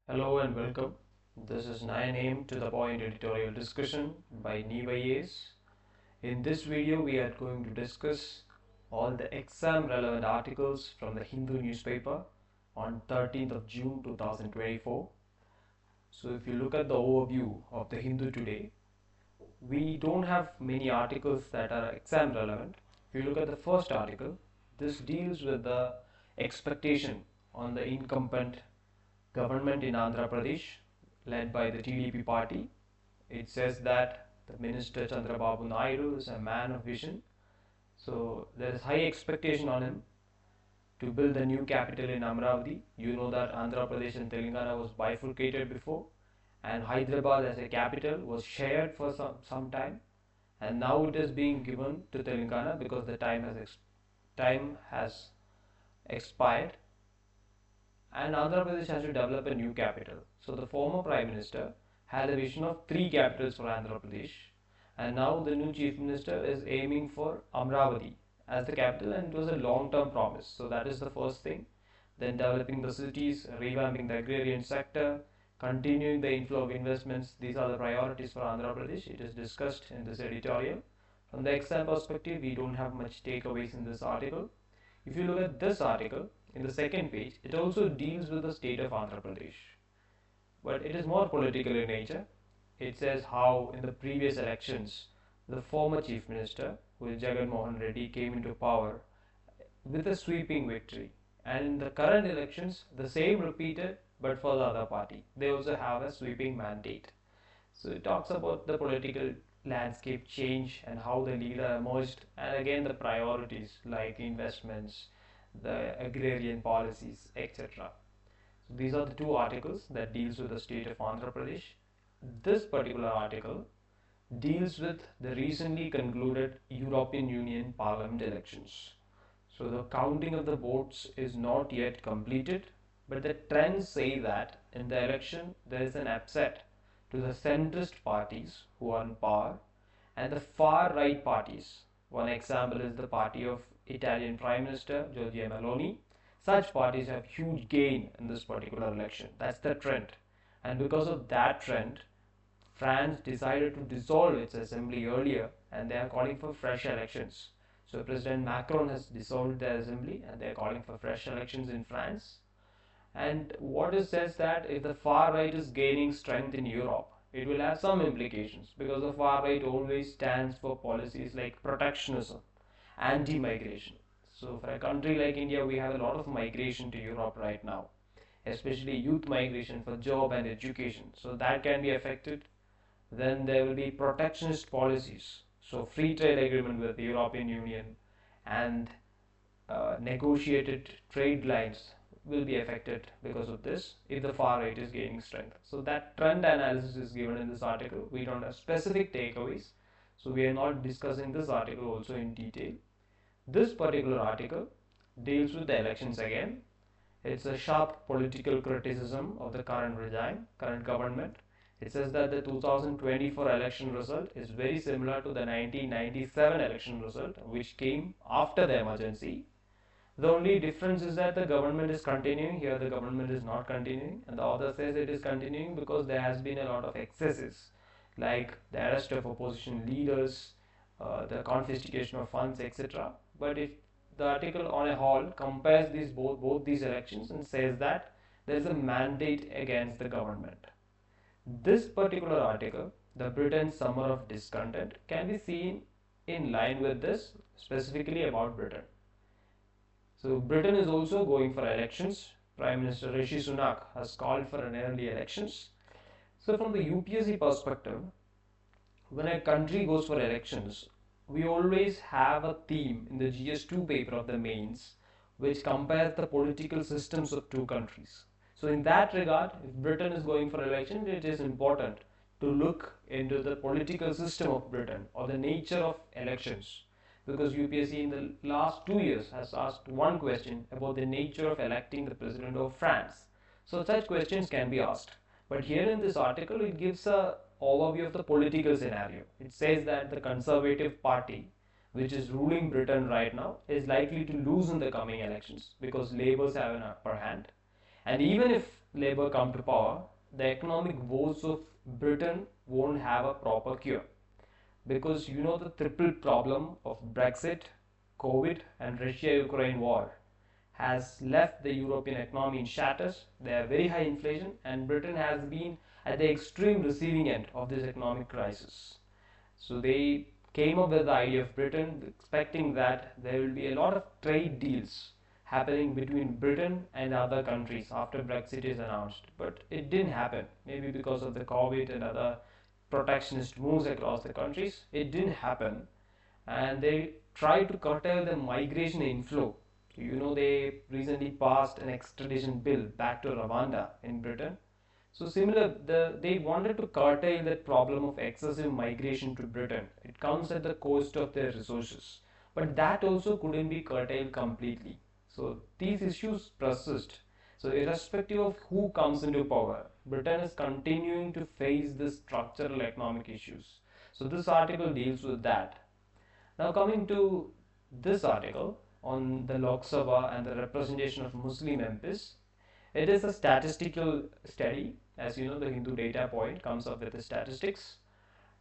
Hello and welcome. This is 9 a.m. to the point editorial discussion by Nivayes. In this video, we are going to discuss all the exam relevant articles from the Hindu newspaper on 13th of June 2024. So, if you look at the overview of the Hindu today, we don't have many articles that are exam relevant. If you look at the first article, this deals with the expectation on the incumbent government in Andhra Pradesh led by the TDP party. It says that the minister Chandrababu Naidu is a man of vision. So there is high expectation on him to build a new capital in Amravati. You know that Andhra Pradesh and Telangana was bifurcated before, and Hyderabad as a capital was shared for some time, and now it is being given to Telangana because the time has expired, and Andhra Pradesh has to develop a new capital. So the former Prime Minister had a vision of three capitals for Andhra Pradesh, and now the new Chief Minister is aiming for Amravati as the capital, and it was a long-term promise. So that is the first thing. Then developing the cities, revamping the agrarian sector, continuing the inflow of investments. These are the priorities for Andhra Pradesh. It is discussed in this editorial. From the exam perspective, we don't have much takeaways in this article. If you look at this article, in the second page, it also deals with the state of Andhra Pradesh, but it is more political in nature. It says how in the previous elections, the former chief minister, who is Jagan Mohan Reddy, came into power with a sweeping victory. And in the current elections, the same repeated, but for the other party. They also have a sweeping mandate. So it talks about the political landscape change and how the leader emerged, and again the priorities like investments, the agrarian policies, etc. So these are the two articles that deals with the state of Andhra Pradesh. This particular article deals with the recently concluded European Union Parliament elections. So the counting of the votes is not yet completed, but the trends say that in the election there is an upset to the centrist parties who are in power and the far right parties. One example is the party of Italian Prime Minister Giorgia Meloni. Such parties have huge gain in this particular election. That's the trend. And because of that trend, France decided to dissolve its assembly earlier, and they are calling for fresh elections. So President Macron has dissolved the assembly and they are calling for fresh elections in France. And what it says that if the far right is gaining strength in Europe, it will have some implications because the far right always stands for policies like protectionism, anti-migration. So for a country like India, we have a lot of migration to Europe right now, especially youth migration for job and education. So that can be affected. Then there will be protectionist policies. So free trade agreement with the European Union and negotiated trade lines will be affected because of this if the far right is gaining strength. So that trend analysis is given in this article. We don't have specific takeaways, so we are not discussing this article also in detail. This particular article deals with the elections again. It's a sharp political criticism of the current regime, current government. It says that the 2024 election result is very similar to the 1997 election result, which came after the emergency. The only difference is that the government is continuing. Here the government is not continuing, and the author says it is continuing because there has been a lot of excesses like the arrest of opposition leaders, the confiscation of funds, etc. But if the article on a whole compares these both these elections and says that there is a mandate against the government. This particular article, the Britain's summer of discontent, can be seen in line with this, specifically about Britain. So Britain is also going for elections. Prime Minister Rishi Sunak has called for an early elections. So from the UPSC perspective, when a country goes for elections, we always have a theme in the GS2 paper of the mains which compares the political systems of two countries. So in that regard, if Britain is going for elections, it is important to look into the political system of Britain or the nature of elections, because UPSC in the last 2 years has asked one question about the nature of electing the president of France. So such questions can be asked. But here in this article, it gives a overview of the political scenario. It says that the Conservative Party, which is ruling Britain right now, is likely to lose in the coming elections because Labours have an upper hand. And even if Labour come to power, the economic woes of Britain won't have a proper cure, because you know the triple problem of Brexit, COVID, and Russia-Ukraine war has left the European economy in shatters. There are very high inflation, and Britain has been at the extreme receiving end of this economic crisis. So they came up with the idea of Britain, expecting that there will be a lot of trade deals happening between Britain and other countries after Brexit is announced. But it didn't happen, maybe because of the COVID and other protectionist moves across the countries. It didn't happen, and they tried to curtail the migration inflow. So, you know, they recently passed an extradition bill back to Rwanda in Britain. So similar, they wanted to curtail that problem of excessive migration to Britain. It comes at the cost of their resources, but that also couldn't be curtailed completely. So these issues persist. So irrespective of who comes into power, Britain is continuing to face these structural economic issues. So this article deals with that. Now coming to this article on the Lok Sabha and the representation of Muslim MPs, it is a statistical study. As you know, the Hindu data point comes up with the statistics.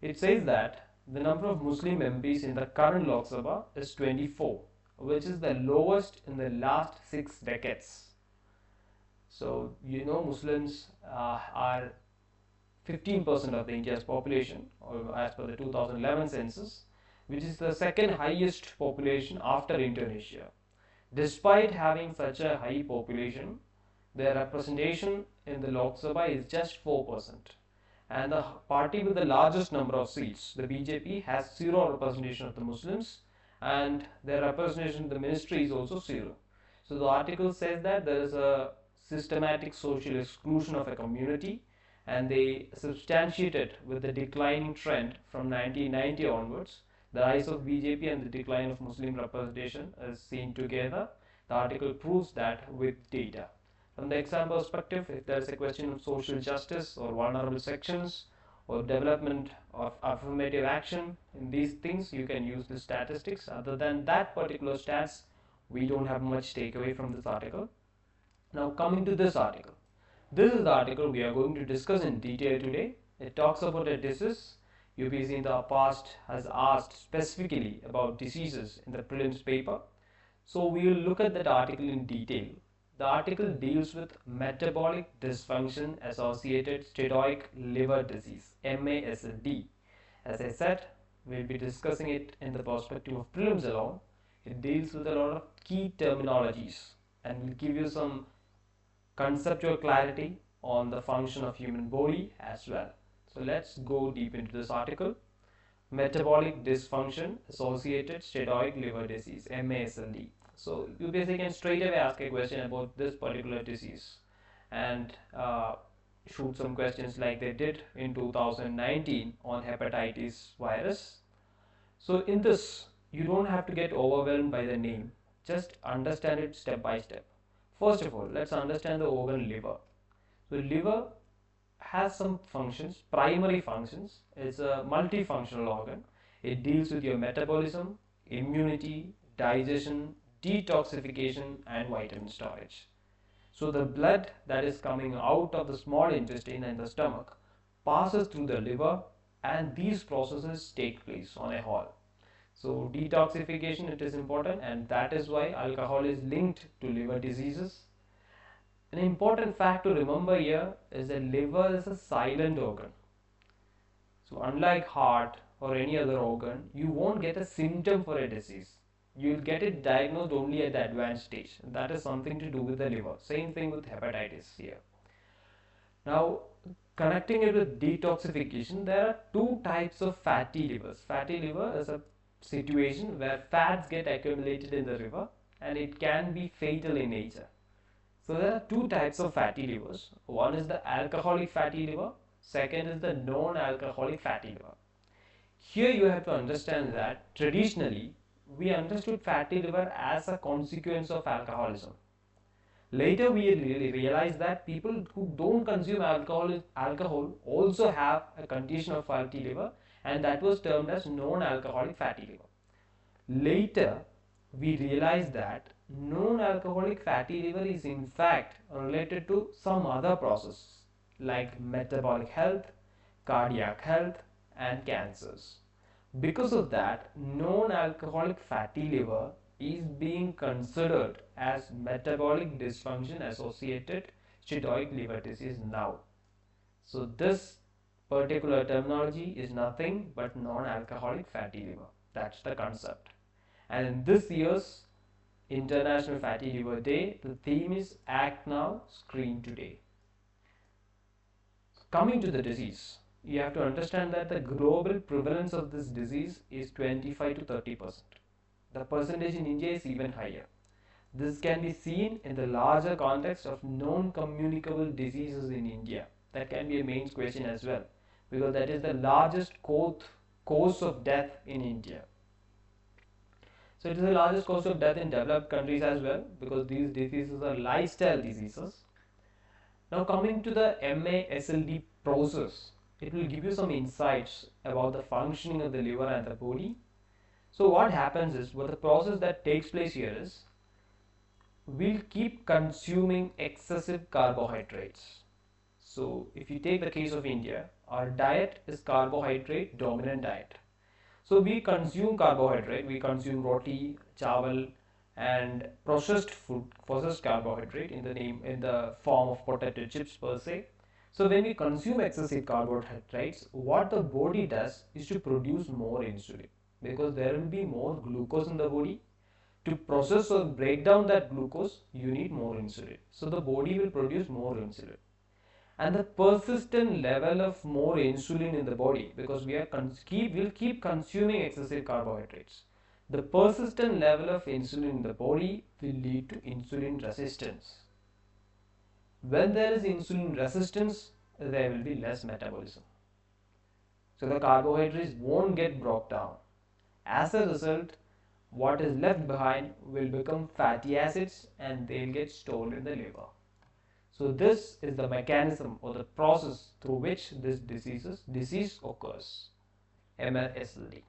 It says that the number of Muslim MPs in the current Lok Sabha is 24, which is the lowest in the last 6 decades. So you know Muslims are 15% of the India's population, or as per the 2011 census, which is the second highest population after Indonesia. Despite having such a high population, their representation in the Lok Sabha is just 4%. And the party with the largest number of seats, the BJP, has zero representation of the Muslims, and their representation in the ministry is also zero. So the article says that there is a systematic social exclusion of a community, and they substantiate it with the declining trend from 1990 onwards. The rise of BJP and the decline of Muslim representation is seen together. The article proves that with data. From the exam perspective, if there is a question of social justice or vulnerable sections or development of affirmative action in these things, you can use the statistics. Other than that particular stats, we don't have much takeaway from this article. Now coming to this article. This is the article we are going to discuss in detail today. It talks about a disease. UPSC in the past has asked specifically about diseases in the prelims paper. So we will look at that article in detail. The article deals with metabolic dysfunction associated steatotic liver disease, MASLD. As I said, we'll be discussing it in the perspective of prelims alone. It deals with a lot of key terminologies and will give you some conceptual clarity on the function of human body as well. So let's go deep into this article. Metabolic dysfunction associated steatotic liver disease, MASLD. So you basically can straight away ask a question about this particular disease and shoot some questions like they did in 2019 on hepatitis virus. So in this, you don't have to get overwhelmed by the name. Just understand it step by step. First of all, let's understand the organ liver. So liver has some functions, primary functions. It's a multifunctional organ. It deals with your metabolism, immunity, digestion, detoxification, and vitamin storage. So the blood that is coming out of the small intestine and the stomach passes through the liver, and these processes take place on a whole. So detoxification, it is important, and that is why alcohol is linked to liver diseases. An important fact to remember here is that liver is a silent organ. So unlike heart or any other organ, you won't get a symptom for a disease. You'll get it diagnosed only at the advanced stage. That is something to do with the liver. Same thing with hepatitis here. Now, connecting it with detoxification, there are two types of fatty livers. Fatty liver is a situation where fats get accumulated in the liver, and it can be fatal in nature. So there are two types of fatty livers. One is the alcoholic fatty liver. Second is the non-alcoholic fatty liver. Here you have to understand that traditionally we understood fatty liver as a consequence of alcoholism. Later we really realized that people who don't consume alcohol also have a condition of fatty liver, and that was termed as non-alcoholic fatty liver. Later we realized that non-alcoholic fatty liver is in fact related to some other process like metabolic health, cardiac health, and cancers. Because of that, non-alcoholic fatty liver is being considered as metabolic dysfunction associated steatotic liver disease now. So this particular terminology is nothing but non-alcoholic fatty liver. That's the concept. And in this year's International Fatty Liver Day, the theme is Act Now, Screen Today. Coming to the disease, you have to understand that the global prevalence of this disease is 25 to 30%. The percentage in India is even higher. This can be seen in the larger context of non-communicable diseases in India. That can be a main question as well, because that is the largest cause of death in India. So it is the largest cause of death in developed countries as well, because these diseases are lifestyle diseases. Now coming to the MASLD process, it will give you some insights about the functioning of the liver and the body. So what happens is, what the process that takes place here is, we'll keep consuming excessive carbohydrates. So if you take the case of India, our diet is carbohydrate dominant diet. So we consume carbohydrate, we consume roti, chawal, and processed food, processed carbohydrate in the form of potato chips per se. So when we consume excessive carbohydrates, what the body does is to produce more insulin, because there will be more glucose in the body. To process or break down that glucose, you need more insulin. So the body will produce more insulin. And the persistent level of more insulin in the body, because we'll keep consuming excessive carbohydrates, the persistent level of insulin in the body will lead to insulin resistance. When there is insulin resistance, there will be less metabolism, so the carbohydrates won't get broken down. As a result, what is left behind will become fatty acids and they'll get stored in the liver. So this is the mechanism or the process through which this disease occurs, MASLD.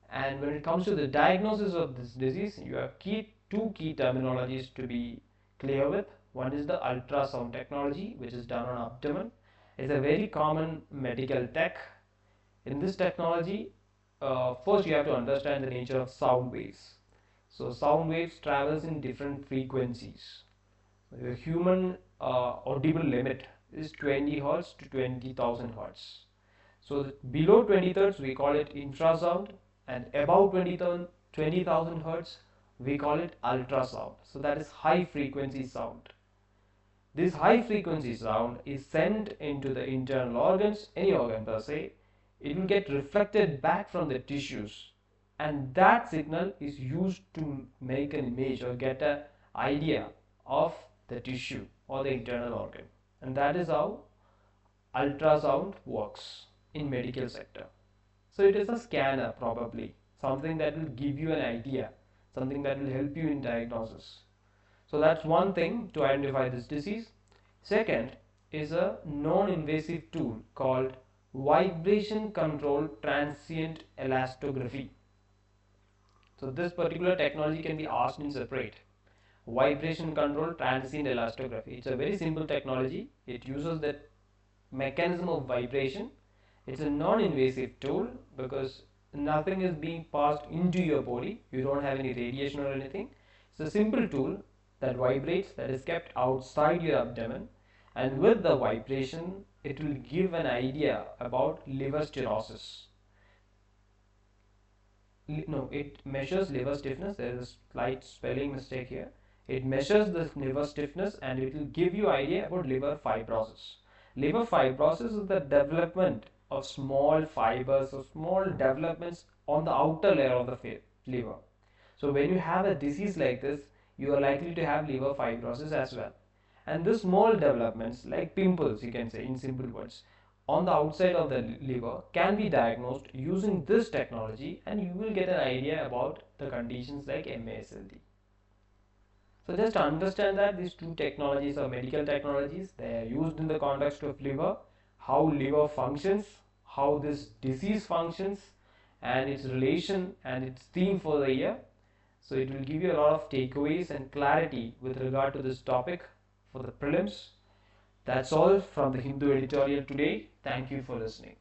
And when it comes to the diagnosis of this disease, you have two key terminologies to be clear with. One is the ultrasound technology, which is done on abdomen. It's a very common medical tech. In this technology, first you have to understand the nature of sound waves. So sound waves travels in different frequencies. The human audible limit is 20 Hz to 20,000 Hz. So below 20 Hz we call it infrasound, and above 20,000 Hz we call it ultrasound. So that is high frequency sound. This high frequency sound is sent into the internal organs, any organ per se. It will get reflected back from the tissues, and that signal is used to make an image or get an idea of the tissue or the internal organ. And that is how ultrasound works in medical sector. So it is a scanner, probably something that will give you an idea, something that will help you in diagnosis. So that's one thing to identify this disease. Second is a non-invasive tool called vibration controlled transient elastography. So this particular technology can be asked in separate. Vibration controlled transient elastography. It's a very simple technology. It uses the mechanism of vibration. It's a non-invasive tool because nothing is being passed into your body. You don't have any radiation or anything. It's a simple tool that vibrates, that is kept outside your abdomen, and with the vibration it will give an idea about liver cirrhosis. No, it measures liver stiffness. There is a slight spelling mistake here. It measures the liver stiffness and it will give you idea about liver fibrosis. Liver fibrosis is the development of small fibers or small developments on the outer layer of the liver. So when you have a disease like this, you are likely to have liver fibrosis as well. And these small developments, like pimples, you can say in simple words, on the outside of the liver can be diagnosed using this technology, and you will get an idea about the conditions like MASLD. So just understand that these two technologies are medical technologies. They are used in the context of liver, how liver functions, how this disease functions, and its relation and its theme for the year. So it will give you a lot of takeaways and clarity with regard to this topic for the prelims. That's all from the Hindu editorial today. Thank you for listening.